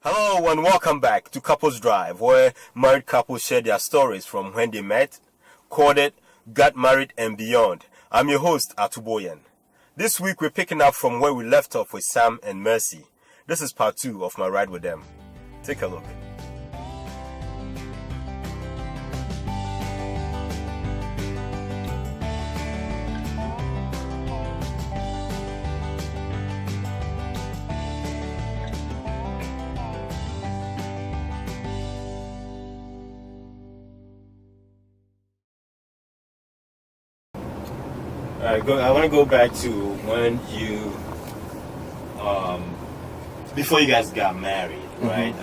Hello and welcome back to Couples Drive, where married couples share their stories from when they met, courted, got married and beyond. I'm your host, Atuboyan. This week we're picking up from where we left off with Sam and Mercy. This is part 2 of my ride with them. Take a look. I want to go back to when you, before you guys got married, right?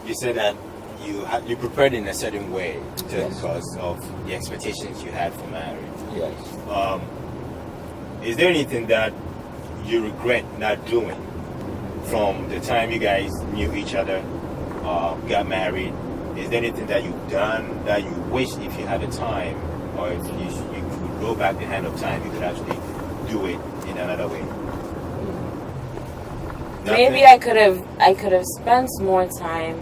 You said that you prepared in a certain way because of the expectations you had for marriage. Yes. Is there anything that you regret not doing from the time you guys knew each other, got married? Is there anything that you've done that you wish if you had the time, or if you could go back the hand of time, you could actually do it in another way? Maybe I could have spent more time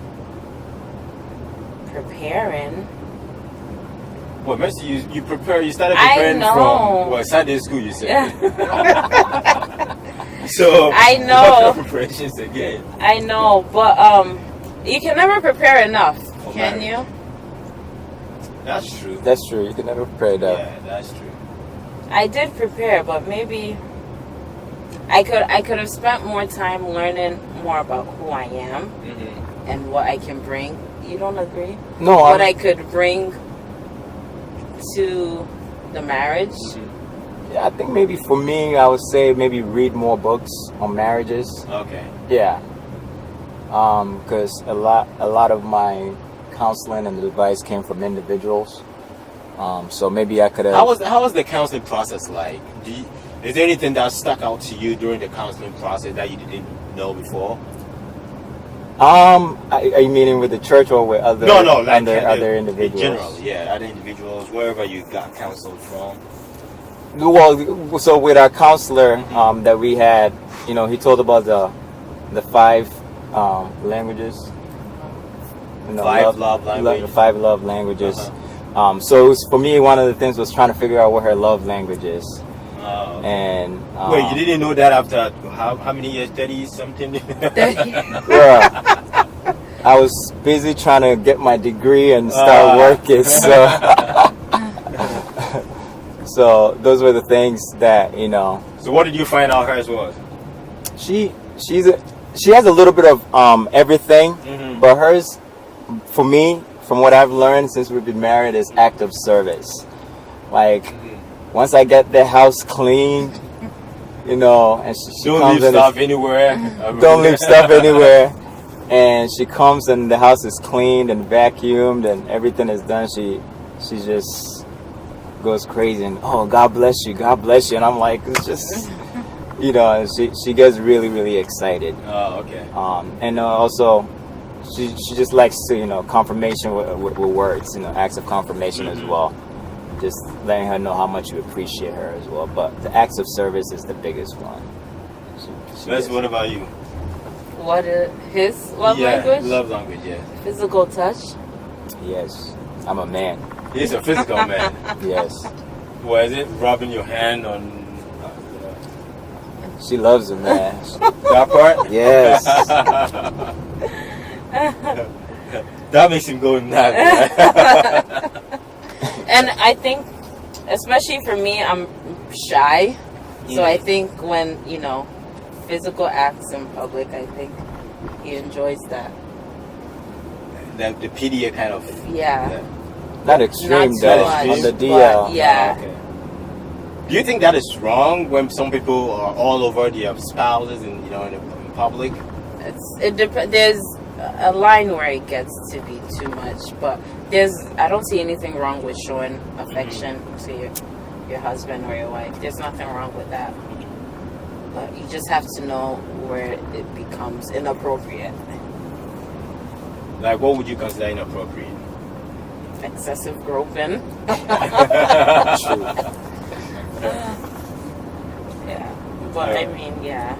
preparing. Well, Mercy, you started preparing from Sunday school, you said. So I know. Preparations again. I know, but you can never prepare enough, can you? That's true. That's true. You can never prepare that. Yeah, that's true. I did prepare, but maybe I could have spent more time learning more about who I am and what I can bring. You don't agree? No. What I could bring to the marriage. Yeah, I think maybe for me, I would say maybe read more books on marriages. Okay. Yeah. Because a lot of my counseling and advice came from individuals. So maybe I could have. How was the counseling process like? Is there anything that stuck out to you during the counseling process that you didn't know before? Are you meaning with the church or with other? No, like other individuals. In general, yeah, other individuals, wherever you got counseled from. Well, so with our counselor that we had, he told about the 5 languages. Love languages. The 5 love languages. So it was, for me, one of the things was trying to figure out what her love language is. Oh, okay. And wait, you didn't know that after how many years? 30 something. Yeah. I was busy trying to get my degree and start working. So those were the things that So what did you find out hers was? She has a little bit of everything, but hers, for me, from what I've learned since we've been married, is act of service. Like once I get the house cleaned, and she Don't comes leave stuff anywhere. Don't leave stuff anywhere. And she comes and the house is cleaned and vacuumed and everything is done. She just goes crazy and God bless you, and I'm like, it's just and she gets really, really excited. Oh, okay. And also she just likes to confirmation with words, acts of confirmation as well. Just letting her know how much you appreciate her as well. But the acts of service is the biggest one. What about you? What is his love language? Love language, yeah. Physical touch. Yes, I'm a man. He's a physical man. Yes. Was it rubbing your hand on? She loves it, man. That part? Yes. That makes him go nuts. And I think, especially for me, I'm shy. So I think when, physical acts in public, I think he enjoys that. The PDA kind of... Yeah. Not extreme, Not though. much, On the DL. Yeah. Okay. Do you think that is wrong when some people are all over their spouses in public? There's a line where it gets to be too much, but I don't see anything wrong with showing affection to your husband or your wife. There's nothing wrong with that. But you just have to know where it becomes inappropriate. Like, what would you consider inappropriate? Excessive groping. Yeah. But I mean, yeah.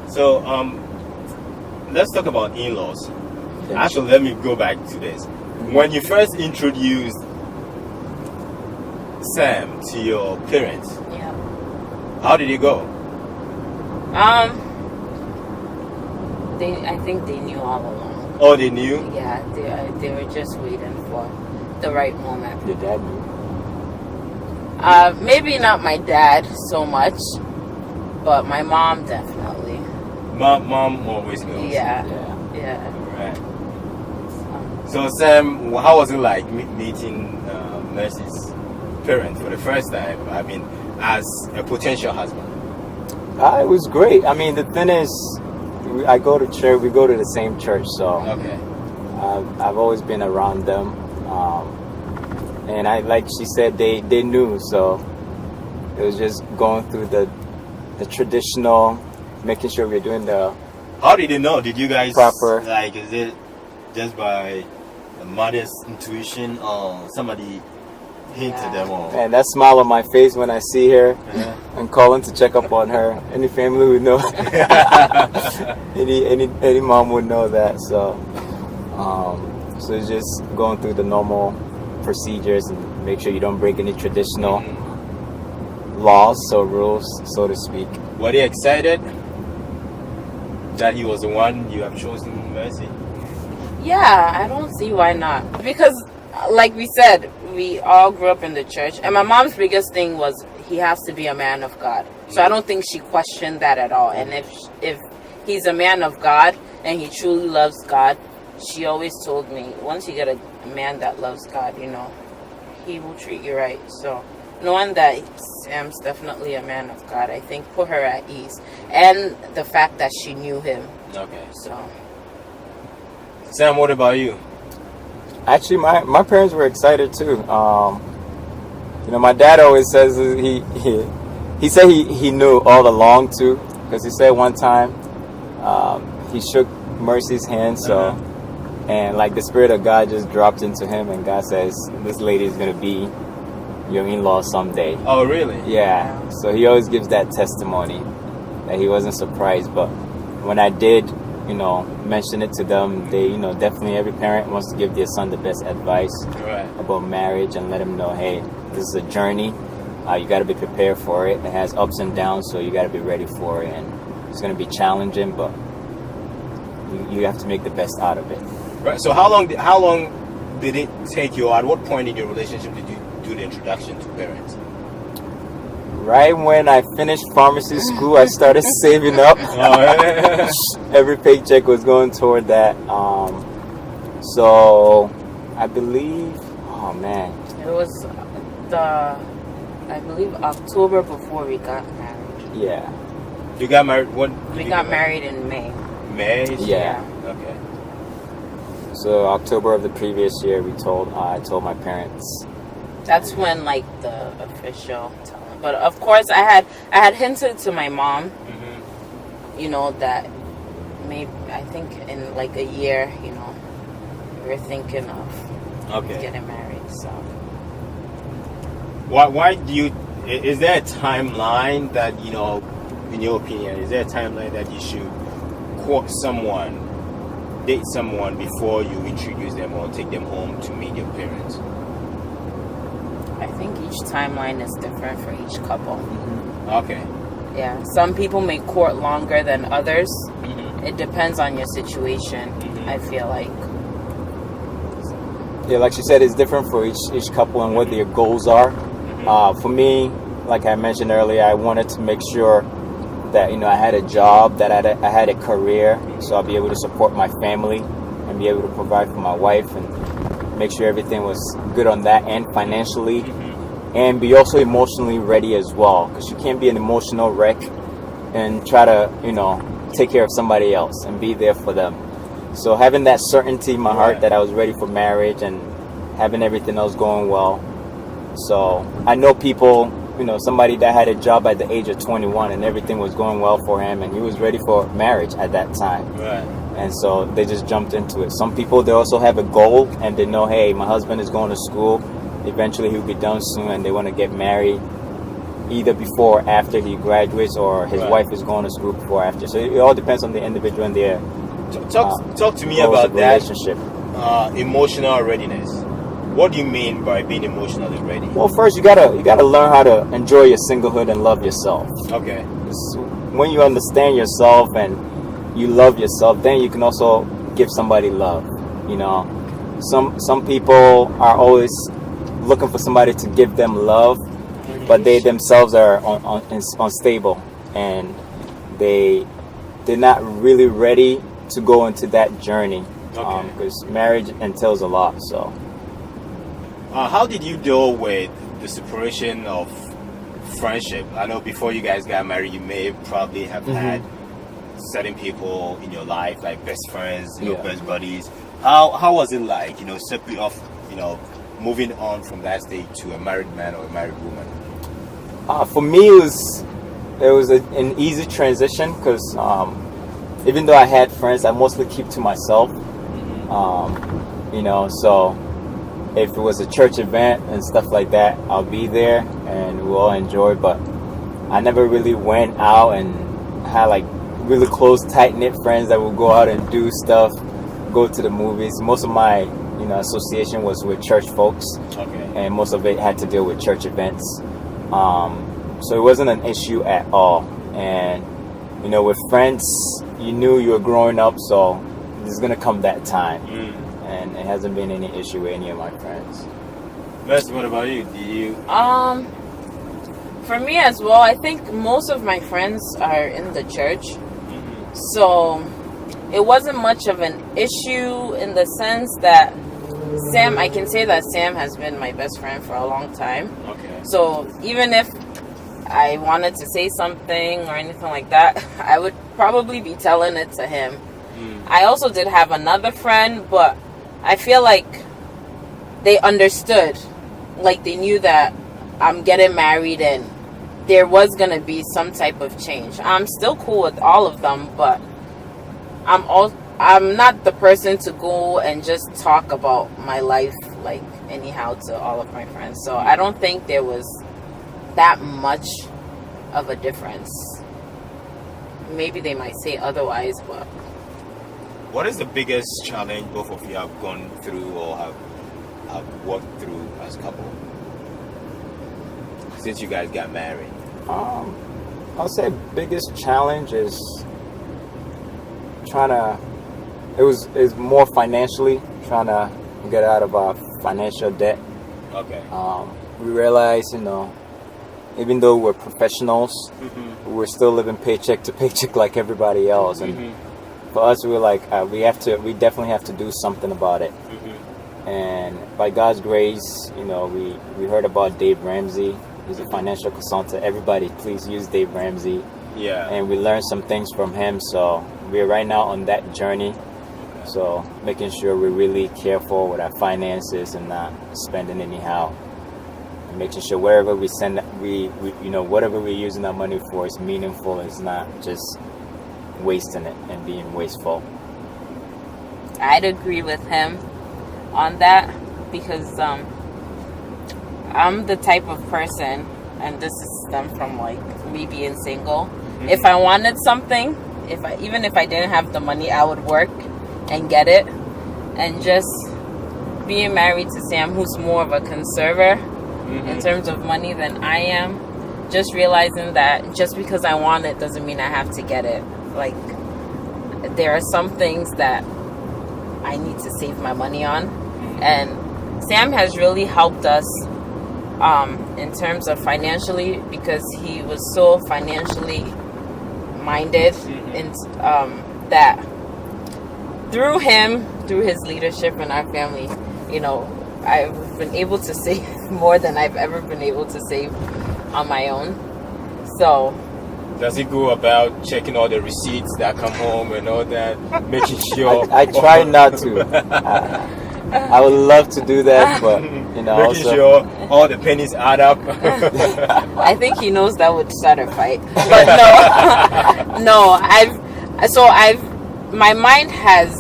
So, let's talk about in-laws. Okay. Actually, let me go back to this. When you first introduced Sam to your parents, Yeah. how did it go? I think they knew all along. Oh, they knew? Yeah, they were just waiting for the right moment. Your dad knew. Maybe not my dad so much, but my mom definitely. Mom always knows. Yeah, Yeah. yeah. Right. So, Sam, how was it like meeting Mercy's parents for the first time? I mean, as a potential husband. It was great. I mean, the thing is, I go to church. We go to the same church, so Okay. I've always been around them. And like she said, they knew. So it was just going through the traditional, making sure we're doing the. How did they know? Did you guys Proper. like? Is it just by the mother's intuition, or somebody hinted Yeah. them? Or And that smile on my face when I see her Yeah. and calling to check up on her. Any family would know. any mom would know that. So it's just going through the normal procedures and make sure you don't break any traditional laws or rules, so to speak. Were they excited that he was the one you have chosen, Mercy? Yeah, I don't see why not. Because, like we said, we all grew up in the church, and my mom's biggest thing was he has to be a man of God. So I don't think she questioned that at all. And if he's a man of God and he truly loves God, she always told me, once you get a man that loves God, he will treat you right. So knowing that Sam's definitely a man of God, I think put her at ease. And the fact that she knew him. Okay. So Sam, what about you? Actually, my parents were excited too. My dad always says he said he knew all along too, because he said one time he shook Mercy's hand, so and like the Spirit of God just dropped into him, and God says this lady is gonna be your in-law someday. Oh, really? Yeah, so he always gives that testimony that he wasn't surprised, but when I did, mention it to them, they, definitely every parent wants to give their son the best advice Right. about marriage and let him know, hey, this is a journey. You got to be prepared for it. It has ups and downs, so you got to be ready for it. And it's going to be challenging, but you have to make the best out of it. Right. So how long did it take you? At what point in your relationship did you do the introduction to parents? Right when I finished pharmacy school, I started saving up. Every paycheck was going toward that. So I believe, oh man, it was I believe October before we got married. yeah. You got married when? We got married in May. May. Yeah. Okay. So October of the previous year, I told my parents. That's when like the official telling. But of course I had hinted to my mom, that maybe I think in like a year, we were thinking of getting married. So Why do you? Is there a timeline that in your opinion, is there a timeline that you should date someone before you introduce them or take them home to meet your parents? I think each timeline is different for each couple. Okay. Yeah, some people may court longer than others. It depends on your situation. I feel like. Yeah, like she said, it's different for each couple and what their goals are. For me, like I mentioned earlier, I wanted to make sure that I had a job, that I had a career, so I'll be able to support my family and be able to provide for my wife and make sure everything was good on that end financially, and be also emotionally ready as well, because you can't be an emotional wreck and try to take care of somebody else and be there for them. So having that certainty in my heart that I was ready for marriage and having everything else going well. So I know people, somebody that had a job at the age of 21 and everything was going well for him and he was ready for marriage at that time. Right. And so they just jumped into it. Some people, they also have a goal and they know, hey, my husband is going to school. Eventually he'll be done soon and they want to get married either before or after he graduates, or his wife is going to school before or after. So it all depends on the individual and their Talk to me goals about of that. relationship. Emotional readiness. What do you mean by being emotionally ready? Well, first you gotta learn how to enjoy your singlehood and love yourself. Okay. When you understand yourself and you love yourself, then you can also give somebody love. You know, some people are always looking for somebody to give them love, but they themselves are unstable, and they're not really ready to go into that journey, because marriage entails a lot. So how did you deal with the separation of friendship? I know before you guys got married, you may probably have had certain people in your life, like best friends, best buddies. How was it like, separate off, moving on from that stage to a married man or a married woman? For me, it was an easy transition, because even though I had friends, I mostly keep to myself. So if it was a church event and stuff like that, I'll be there and we'll all enjoy. But I never really went out and had like really close, tight-knit friends that would go out and do stuff, go to the movies. Most of my association was with church folks, and most of it had to deal with church events. So it wasn't an issue at all. And with friends, you knew you were growing up, so there's gonna come that time. And it hasn't been any issue with any of my friends. Mercy, what about you? Do you? For me as well, I think most of my friends are in the church, so it wasn't much of an issue in the sense that I can say that Sam has been my best friend for a long time. Okay. So even if I wanted to say something or anything like that, I would probably be telling it to him. I also did have another friend, but I feel like they understood. Like they knew that I'm getting married and there was going to be some type of change. I'm still cool with all of them, but I'm not the person to go and just talk about my life like anyhow to all of my friends. So I don't think there was that much of a difference. Maybe they might say otherwise, but what is the biggest challenge both of you have gone through or have worked through as a couple since you guys got married? I'll say biggest challenge is is more financially, trying to get out of our financial debt. Okay. We realize, even though we're professionals, we're still living paycheck to paycheck like everybody else. And for us, we were like, we definitely have to do something about it. And by God's grace, we heard about Dave Ramsey. He's a financial consultant. Everybody, please use Dave Ramsey. Yeah. And we learned some things from him. So we're right now on that journey. So making sure we're really careful with our finances and not spending anyhow. And making sure wherever we send, whatever we're using our money for is meaningful. It's not just wasting it and being wasteful. I'd agree with him on that, because I'm the type of person, and this is stemmed from like me being single. If I wanted something, even if I didn't have the money, I would work and get it. And just being married to Sam, who's more of a conserver in terms of money than I am, just realizing that just because I want it doesn't mean I have to get it. Like, there are some things that I need to save my money on, and Sam has really helped us in terms of financially, because he was so financially minded, and that through his leadership in our family, I've been able to save more than I've ever been able to save on my own. So does he go about checking all the receipts that come home and all that, making sure? I try not to. I would love to do that, but making sure all the pennies add up. I think he knows that would start a fight. But no, my mind has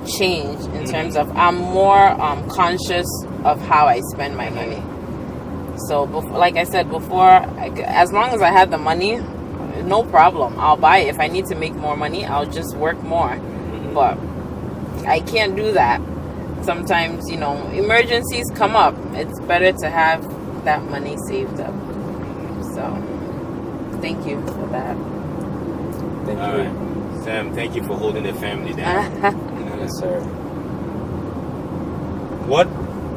changed in terms of I'm more conscious of how I spend my money. So like I said before, as long as I had the money, no problem, I'll buy it. If I need to make more money, I'll just work more. but I can't do that. Sometimes, emergencies come up. It's better to have that money saved up. So, thank you for that. Thank All you. right. Sam, thank you for holding the family down. Yes, sir. What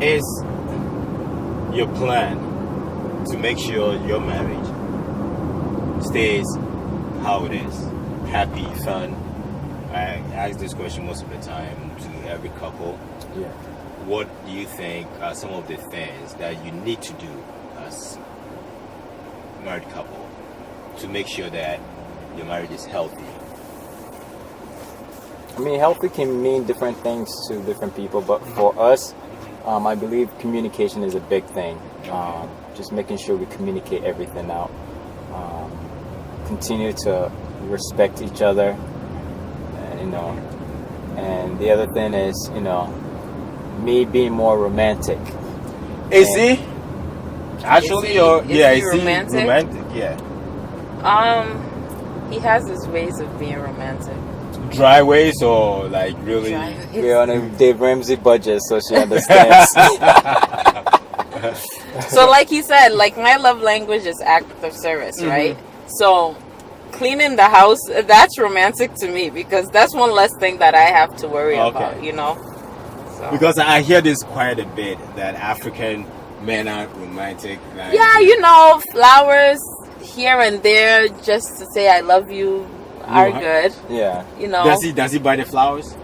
is your plan to make sure your marriage stays how it is? Happy, fun? I ask this question most of the time to every couple. Yeah. What do you think are some of the things that you need to do as a married couple to make sure that your marriage is healthy? I mean, healthy can mean different things to different people, but for us, I believe communication is a big thing. Just making sure we communicate everything out. Continue to respect each other, and the other thing is, me being more romantic. Is he? Actually, or is yeah, he is he romantic? romantic? Yeah. He has his ways of being romantic. Dry ways or like really? We're on a Dave Ramsey budget, so she understands. So like he said, like my love language is act of service, right? So cleaning the house, that's romantic to me because that's one less thing that I have to worry about, So. Because I hear this quite a bit that African men aren't romantic. Like, Yeah, flowers here and there just to say I love you are good. Yeah. Does he buy the flowers?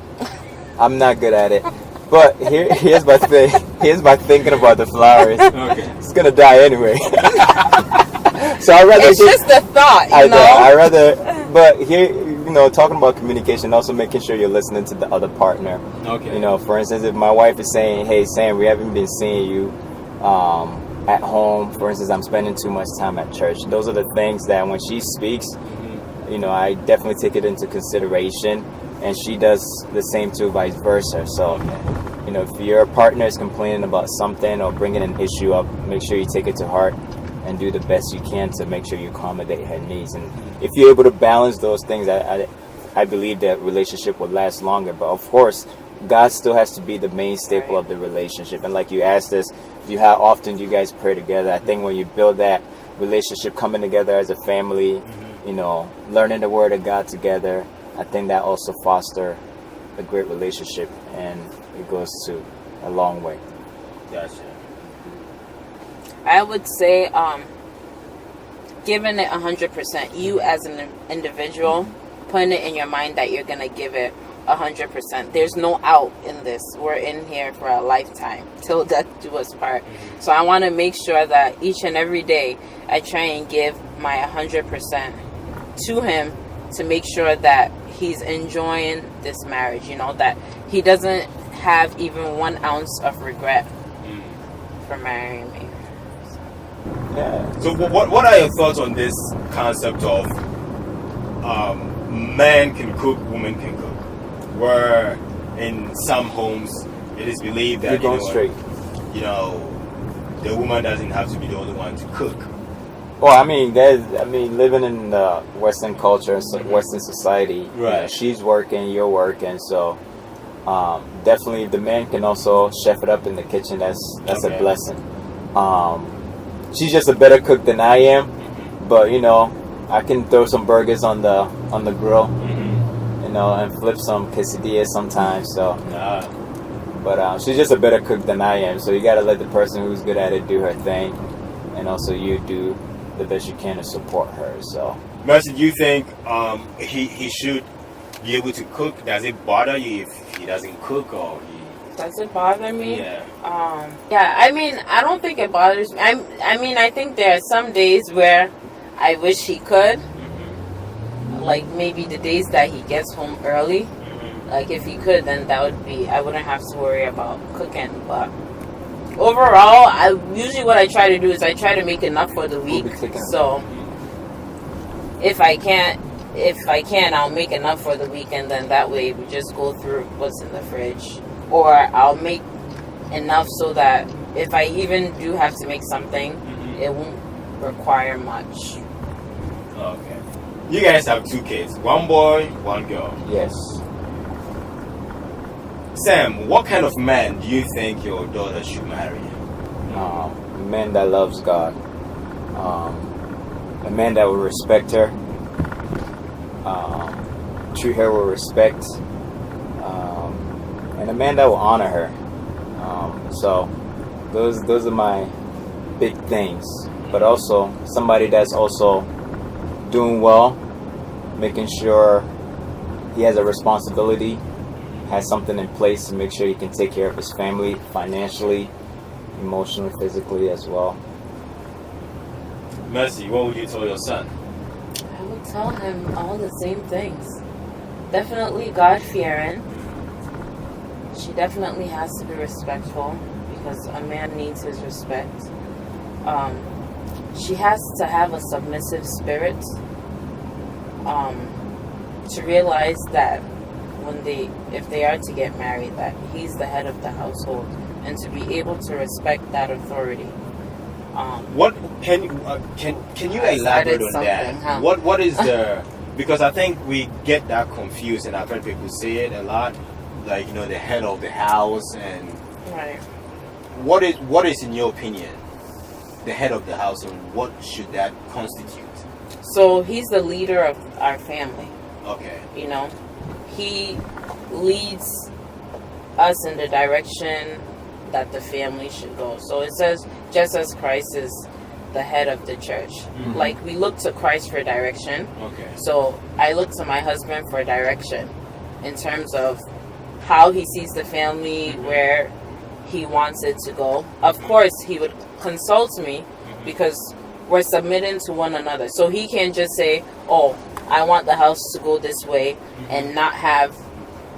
I'm not good at it. But here's my thing. Here's my thinking about the flowers. Okay. It's gonna die anyway. So I rather It's just a thought, I know. I rather. But here, talking about communication, also making sure you're listening to the other partner. Okay. For instance, if my wife is saying, "Hey, Sam, we haven't been seeing you at home," for instance, I'm spending too much time at church. Those are the things that when she speaks, I definitely take it into consideration, and she does the same too, vice versa. So, if your partner is complaining about something or bringing an issue up, make sure you take it to heart and do the best you can to make sure you accommodate her needs. And if you're able to balance those things, I believe that relationship will last longer. But of course, God still has to be the main staple of the relationship. And like you asked us, how often do you guys pray together? I think when you build that relationship, coming together as a family, learning the word of God together, I think that also foster a great relationship, and it goes to a long way. Gotcha. I would say giving it 100%. You as an individual, putting it in your mind that you're going to give it 100%. There's no out in this. We're in here for a lifetime, till death do us part. So I want to make sure that each and every day I try and give my 100% to him to make sure that he's enjoying this marriage, that he doesn't have even 1 ounce of regret for marrying me. Yeah. So what are your thoughts on this concept of man can cook, woman can cook? Where in some homes it is believed that You're going straight. The woman doesn't have to be the only one to cook. Well, I mean, living in the Western culture, Western society, Right. She's working, you're working, so definitely the man can also chef it up in the kitchen. That's Okay. a blessing. She's just a better cook than I am, but I can throw some burgers on the grill, and flip some quesadillas sometimes. So, but she's just a better cook than I am. So you gotta let the person who's good at it do her thing, and also you do the best you can to support her. So, Mercy, do you think he should be able to cook? Does it bother you if he doesn't cook, or Does it bother me? Yeah. I mean, I don't think it bothers me. I think there are some days where I wish he could. Like maybe the days that he gets home early. Like if he could, then that would be, I wouldn't have to worry about cooking. But overall, usually what I try to do is I try to make enough for the week. So if I can, I'll make enough for the week, and then that way we just go through what's in the fridge. Or I'll make enough so that if I even do have to make something, it won't require much. Okay. You guys have 2 kids, 1 boy, 1 girl. yes. Sam, what kind of man do you think your daughter should marry? A man that loves God, a man that will respect her, treat her with respect, and a man that will honor her. So those are my big things. But also somebody that's also doing well, making sure he has a responsibility, has something in place to make sure he can take care of his family financially, emotionally, physically as well. Mercy, what would you tell your son? I would tell him all the same things. Definitely God-fearing. She definitely has to be respectful because a man needs his respect. She has to have a submissive spirit to realize that if they are to get married, that he's the head of the household, and to be able to respect that authority. What can you elaborate on that? Huh? What is the because I think we get that confused, and I've heard people say it a lot, like the head of the house, and Right. what is in your opinion the head of the house, and what should that constitute? So he's the leader of our family. Okay. He leads us in the direction that the family should go. So it says, just as Christ is the head of the church. Mm-hmm. Like, we look to Christ for direction. Okay. So I look to my husband for direction in terms of how he sees the family, where he wants it to go. Of course, he would consult me because we're submitting to one another. So he can't just say, oh, I want the house to go this way and not have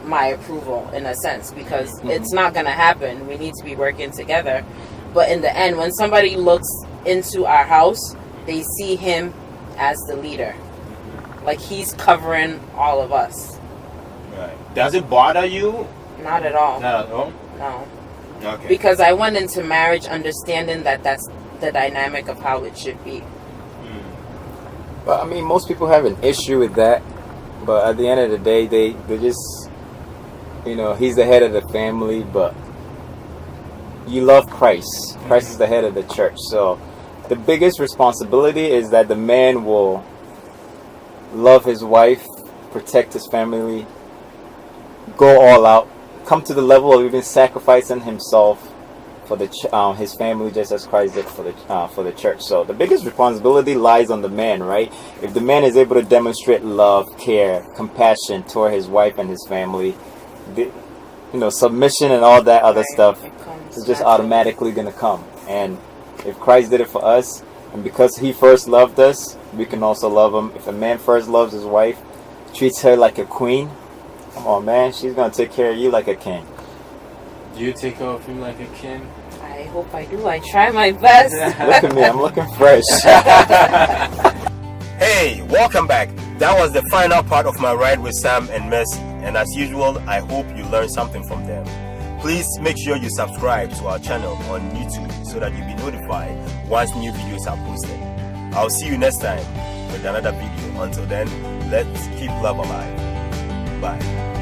my approval, in a sense, because it's not going to happen. We need to be working together. But in the end, when somebody looks into our house, they see him as the leader. Like, he's covering all of us. Right. Does it bother you? Not at all. Not at all. No. Okay. Because I went into marriage understanding that that's the dynamic of how it should be. But I mean, most people have an issue with that. But at the end of the day, they just, he's the head of the family, but you love Christ. Christ is the head of the church. So the biggest responsibility is that the man will love his wife, protect his family, go all out, come to the level of even sacrificing himself for his family, just as Christ did for the church. So the biggest responsibility lies on the man, right? If the man is able to demonstrate love, care, compassion toward his wife and his family, submission and all that other Right. stuff It comes is just naturally. automatically going to come. And if Christ did it for us, and because he first loved us, we can also love him. If a man first loves his wife, treats her like a queen, come on, man, she's going to take care of you like a king. Do you take care of him like a king? I hope I do. I try my best. Look at me, I'm looking fresh. Hey, welcome back. That was the final part of my ride with Sam and Mercy. And as usual, I hope you learned something from them. Please make sure you subscribe to our channel on YouTube so that you'll be notified once new videos are posted. I'll see you next time with another video. Until then, let's keep love alive. Bye.